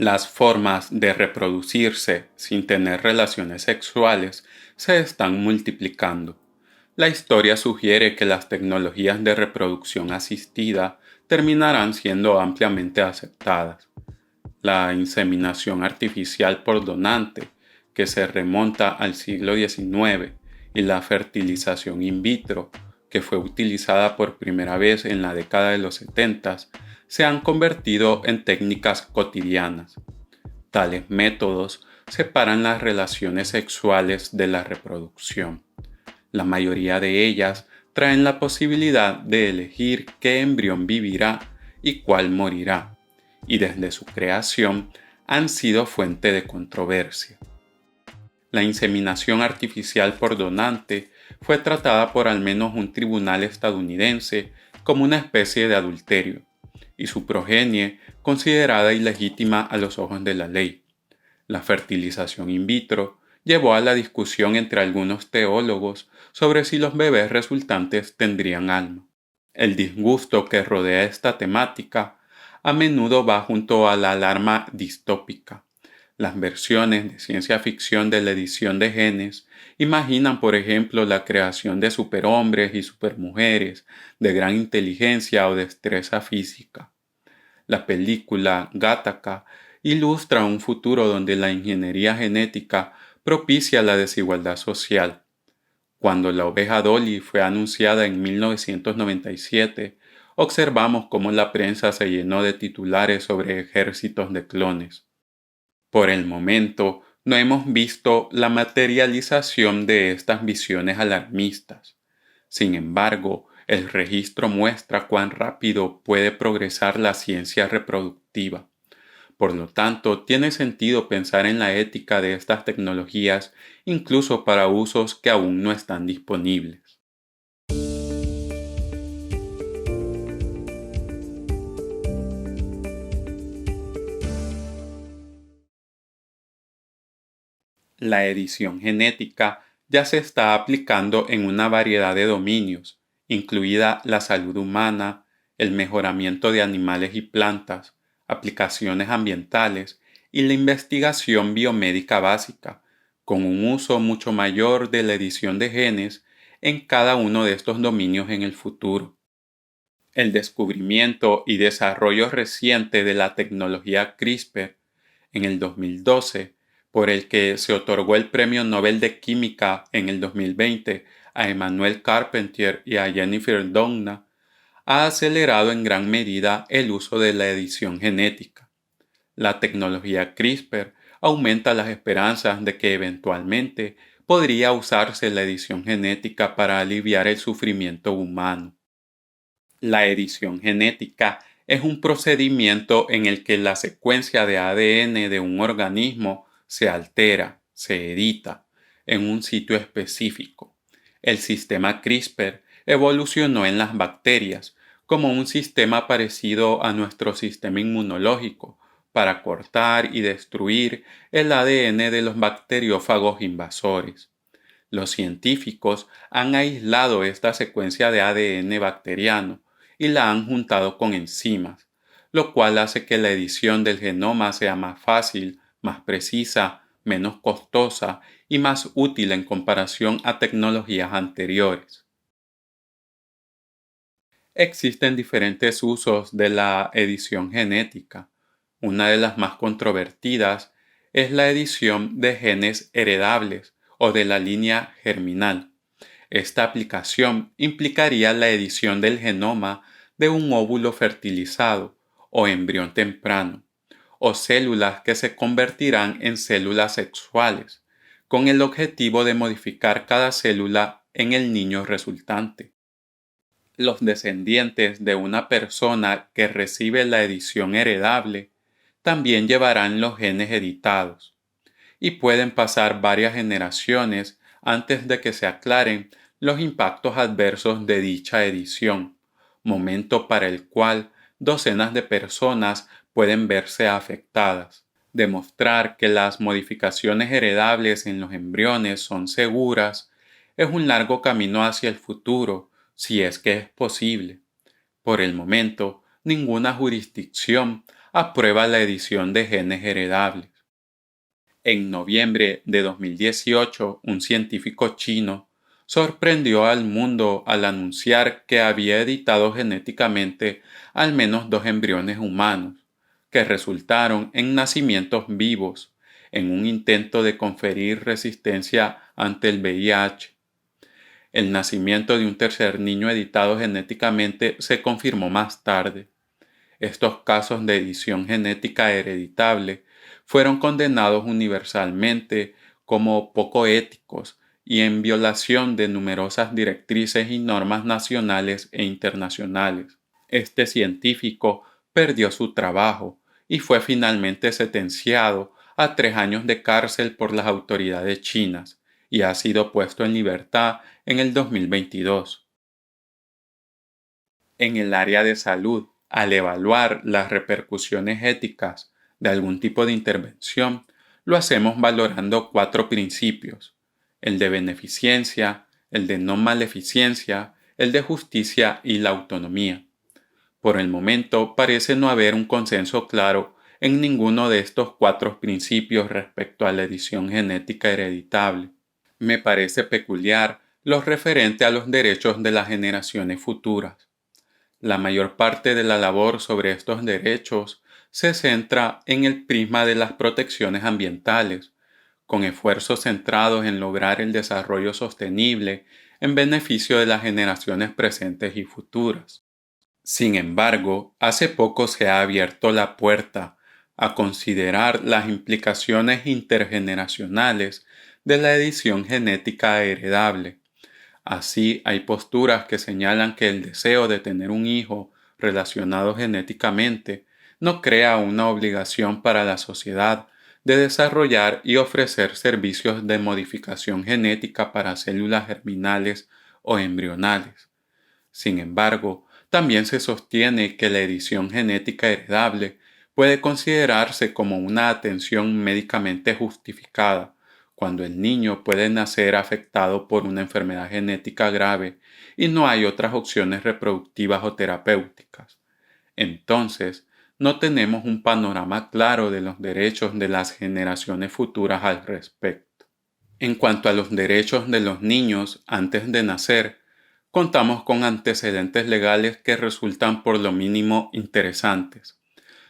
Las formas de reproducirse sin tener relaciones sexuales se están multiplicando. La historia sugiere que las tecnologías de reproducción asistida terminarán siendo ampliamente aceptadas. La inseminación artificial por donante, que se remonta al siglo XIX, y la fertilización in vitro, que fue utilizada por primera vez en la década de los 70, se han convertido en técnicas cotidianas. Tales métodos separan las relaciones sexuales de la reproducción. La mayoría de ellas traen la posibilidad de elegir qué embrión vivirá y cuál morirá, y desde su creación han sido fuente de controversia. La inseminación artificial por donante fue tratada por al menos un tribunal estadounidense como una especie de adulterio, y su progenie considerada ilegítima a los ojos de la ley. La fertilización in vitro llevó a la discusión entre algunos teólogos sobre si los bebés resultantes tendrían alma. El disgusto que rodea esta temática a menudo va junto a la alarma distópica. Las versiones de ciencia ficción de la edición de genes imaginan, por ejemplo, la creación de superhombres y supermujeres de gran inteligencia o destreza física. La película Gattaca ilustra un futuro donde la ingeniería genética propicia la desigualdad social. Cuando la oveja Dolly fue anunciada en 1997, observamos cómo la prensa se llenó de titulares sobre ejércitos de clones. Por el momento, no hemos visto la materialización de estas visiones alarmistas. Sin embargo, el registro muestra cuán rápido puede progresar la ciencia reproductiva. Por lo tanto, tiene sentido pensar en la ética de estas tecnologías incluso para usos que aún no están disponibles. La edición genética ya se está aplicando en una variedad de dominios, incluida la salud humana, el mejoramiento de animales y plantas, aplicaciones ambientales y la investigación biomédica básica, con un uso mucho mayor de la edición de genes en cada uno de estos dominios en el futuro. El descubrimiento y desarrollo reciente de la tecnología CRISPR en el 2012, por el que se otorgó el Premio Nobel de Química en el 2020 a Emmanuel Carpentier y a Jennifer Doudna, ha acelerado en gran medida el uso de la edición genética. La tecnología CRISPR aumenta las esperanzas de que eventualmente podría usarse la edición genética para aliviar el sufrimiento humano. La edición genética es un procedimiento en el que la secuencia de ADN de un organismo se altera, se edita, en un sitio específico. El sistema CRISPR evolucionó en las bacterias como un sistema parecido a nuestro sistema inmunológico para cortar y destruir el ADN de los bacteriófagos invasores. Los científicos han aislado esta secuencia de ADN bacteriano y la han juntado con enzimas, lo cual hace que la edición del genoma sea más fácil, más precisa, menos costosa y más útil en comparación a tecnologías anteriores. Existen diferentes usos de la edición genética. Una de las más controvertidas es la edición de genes heredables o de la línea germinal. Esta aplicación implicaría la edición del genoma de un óvulo fertilizado o embrión temprano, o células que se convertirán en células sexuales, con el objetivo de modificar cada célula en el niño resultante. Los descendientes de una persona que recibe la edición heredable también llevarán los genes editados, y pueden pasar varias generaciones antes de que se aclaren los impactos adversos de dicha edición, momento para el cual docenas de personas pueden verse afectadas. Demostrar que las modificaciones heredables en los embriones son seguras es un largo camino hacia el futuro, si es que es posible. Por el momento, ninguna jurisdicción aprueba la edición de genes heredables. En noviembre de 2018, un científico chino sorprendió al mundo al anunciar que había editado genéticamente al menos 2 embriones humanos, que resultaron en nacimientos vivos, en un intento de conferir resistencia ante el VIH. El nacimiento de un tercer niño editado genéticamente se confirmó más tarde. Estos casos de edición genética hereditable fueron condenados universalmente como poco éticos y en violación de numerosas directrices y normas nacionales e internacionales. Este científico perdió su trabajo y fue finalmente sentenciado a 3 años de cárcel por las autoridades chinas y ha sido puesto en libertad en el 2022. En el área de salud, al evaluar las repercusiones éticas de algún tipo de intervención, lo hacemos valorando 4 principios: el de beneficencia, el de no maleficencia, el de justicia y la autonomía. Por el momento parece no haber un consenso claro en ninguno de estos 4 principios respecto a la edición genética hereditable. Me parece peculiar lo referente a los derechos de las generaciones futuras. La mayor parte de la labor sobre estos derechos se centra en el prisma de las protecciones ambientales, con esfuerzos centrados en lograr el desarrollo sostenible en beneficio de las generaciones presentes y futuras. Sin embargo, hace poco se ha abierto la puerta a considerar las implicaciones intergeneracionales de la edición genética heredable. Así, hay posturas que señalan que el deseo de tener un hijo relacionado genéticamente no crea una obligación para la sociedad de desarrollar y ofrecer servicios de modificación genética para células germinales o embrionales. Sin embargo, también se sostiene que la edición genética heredable puede considerarse como una atención médicamente justificada cuando el niño puede nacer afectado por una enfermedad genética grave y no hay otras opciones reproductivas o terapéuticas. Entonces, no tenemos un panorama claro de los derechos de las generaciones futuras al respecto. En cuanto a los derechos de los niños antes de nacer, contamos con antecedentes legales que resultan por lo mínimo interesantes,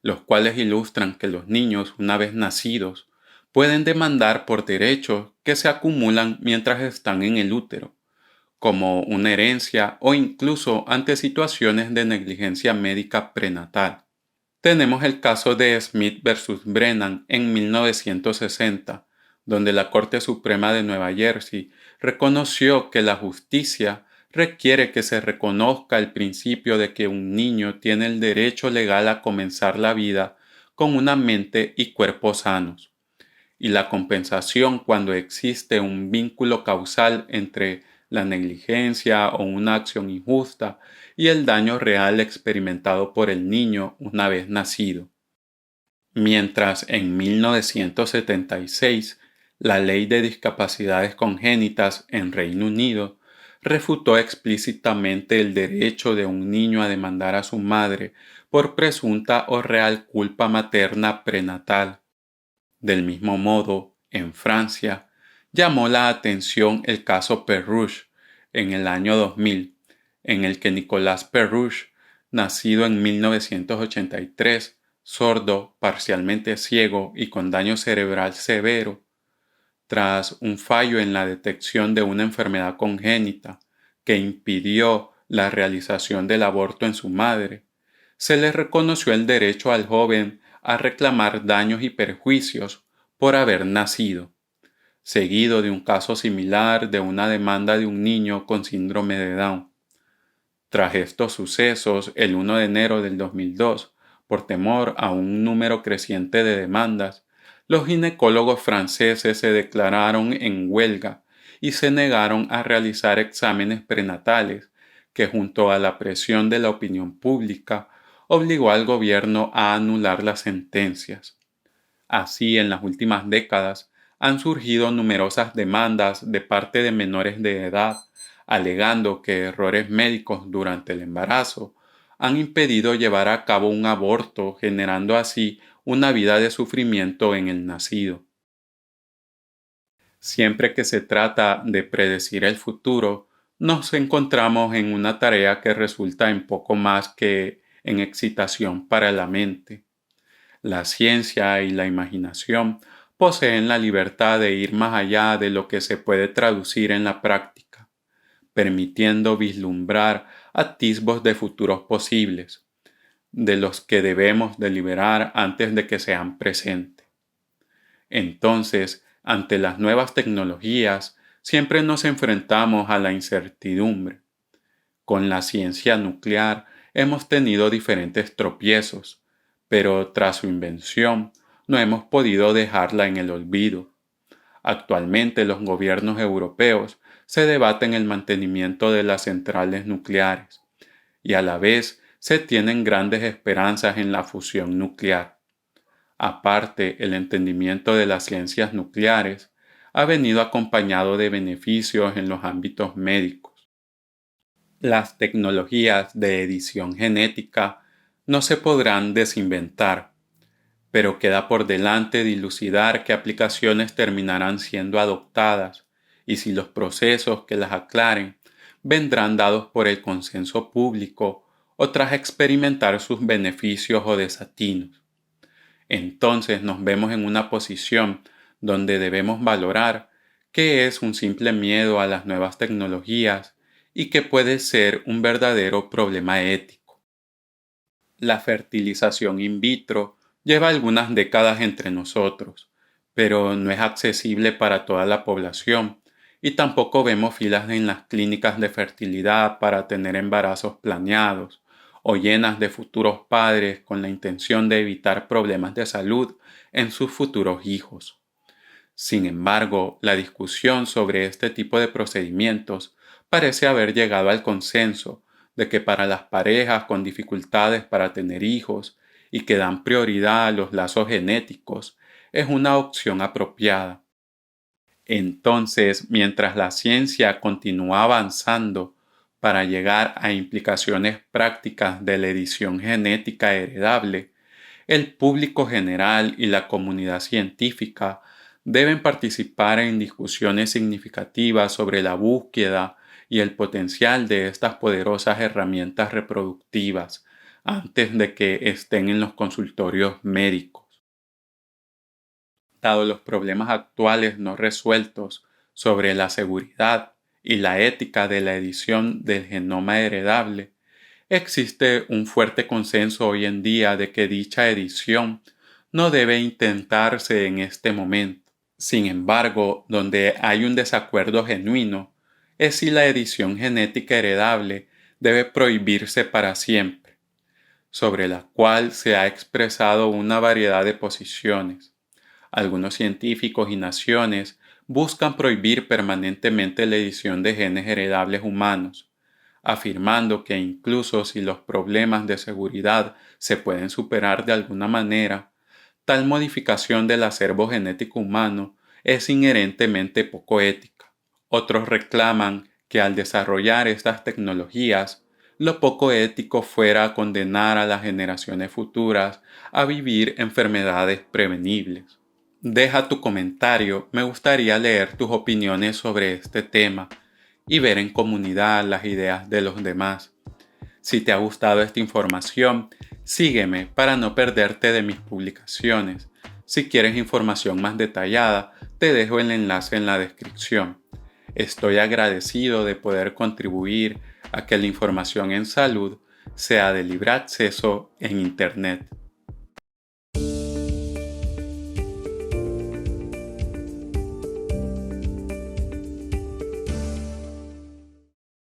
los cuales ilustran que los niños, una vez nacidos, pueden demandar por derechos que se acumulan mientras están en el útero, como una herencia o incluso ante situaciones de negligencia médica prenatal. Tenemos el caso de Smith versus Brennan en 1960, donde la Corte Suprema de Nueva Jersey reconoció que la justicia requiere que se reconozca el principio de que un niño tiene el derecho legal a comenzar la vida con una mente y cuerpo sanos, y la compensación cuando existe un vínculo causal entre la negligencia o una acción injusta y el daño real experimentado por el niño una vez nacido. Mientras en 1976 la Ley de Discapacidades Congénitas en Reino Unido refutó explícitamente el derecho de un niño a demandar a su madre por presunta o real culpa materna prenatal. Del mismo modo, en Francia, llamó la atención el caso Perruche en el año 2000, en el que Nicolas Perruche, nacido en 1983, sordo, parcialmente ciego y con daño cerebral severo, tras un fallo en la detección de una enfermedad congénita que impidió la realización del aborto en su madre, se le reconoció el derecho al joven a reclamar daños y perjuicios por haber nacido, seguido de un caso similar de una demanda de un niño con síndrome de Down. Tras estos sucesos, el 1 de enero del 2002, por temor a un número creciente de demandas, los ginecólogos franceses se declararon en huelga y se negaron a realizar exámenes prenatales que, junto a la presión de la opinión pública, obligó al gobierno a anular las sentencias. Así, en las últimas décadas, han surgido numerosas demandas de parte de menores de edad, alegando que errores médicos durante el embarazo han impedido llevar a cabo un aborto, generando así una vida de sufrimiento en el nacido. Siempre que se trata de predecir el futuro, nos encontramos en una tarea que resulta en poco más que en excitación para la mente. La ciencia y la imaginación poseen la libertad de ir más allá de lo que se puede traducir en la práctica, permitiendo vislumbrar atisbos de futuros posibles, de los que debemos deliberar antes de que sean presentes. Entonces, ante las nuevas tecnologías, siempre nos enfrentamos a la incertidumbre. Con la ciencia nuclear hemos tenido diferentes tropiezos, pero tras su invención no hemos podido dejarla en el olvido. Actualmente los gobiernos europeos se debaten el mantenimiento de las centrales nucleares y a la vez se tienen grandes esperanzas en la fusión nuclear. Aparte, el entendimiento de las ciencias nucleares ha venido acompañado de beneficios en los ámbitos médicos. Las tecnologías de edición genética no se podrán desinventar, pero queda por delante dilucidar qué aplicaciones terminarán siendo adoptadas y si los procesos que las aclaren vendrán dados por el consenso público o tras experimentar sus beneficios o desatinos. Entonces nos vemos en una posición donde debemos valorar qué es un simple miedo a las nuevas tecnologías y qué puede ser un verdadero problema ético. La fertilización in vitro lleva algunas décadas entre nosotros, pero no es accesible para toda la población y tampoco vemos filas en las clínicas de fertilidad para tener embarazos planeados o llenas de futuros padres con la intención de evitar problemas de salud en sus futuros hijos. Sin embargo, la discusión sobre este tipo de procedimientos parece haber llegado al consenso de que para las parejas con dificultades para tener hijos y que dan prioridad a los lazos genéticos, es una opción apropiada. Entonces, mientras la ciencia continúa avanzando para llegar a implicaciones prácticas de la edición genética heredable, el público general y la comunidad científica deben participar en discusiones significativas sobre la búsqueda y el potencial de estas poderosas herramientas reproductivas antes de que estén en los consultorios médicos. Dado los problemas actuales no resueltos sobre la seguridad y la ética de la edición del genoma heredable, existe un fuerte consenso hoy en día de que dicha edición no debe intentarse en este momento. Sin embargo, donde hay un desacuerdo genuino es si la edición genética heredable debe prohibirse para siempre, sobre la cual se ha expresado una variedad de posiciones. Algunos científicos y naciones buscan prohibir permanentemente la edición de genes heredables humanos, afirmando que incluso si los problemas de seguridad se pueden superar de alguna manera, tal modificación del acervo genético humano es inherentemente poco ética. Otros reclaman que al desarrollar estas tecnologías, lo poco ético fuera condenar a las generaciones futuras a vivir enfermedades prevenibles. Deja tu comentario, me gustaría leer tus opiniones sobre este tema y ver en comunidad las ideas de los demás. Si te ha gustado esta información, sígueme para no perderte de mis publicaciones. Si quieres información más detallada, te dejo el enlace en la descripción. Estoy agradecido de poder contribuir a que la información en salud sea de libre acceso en Internet.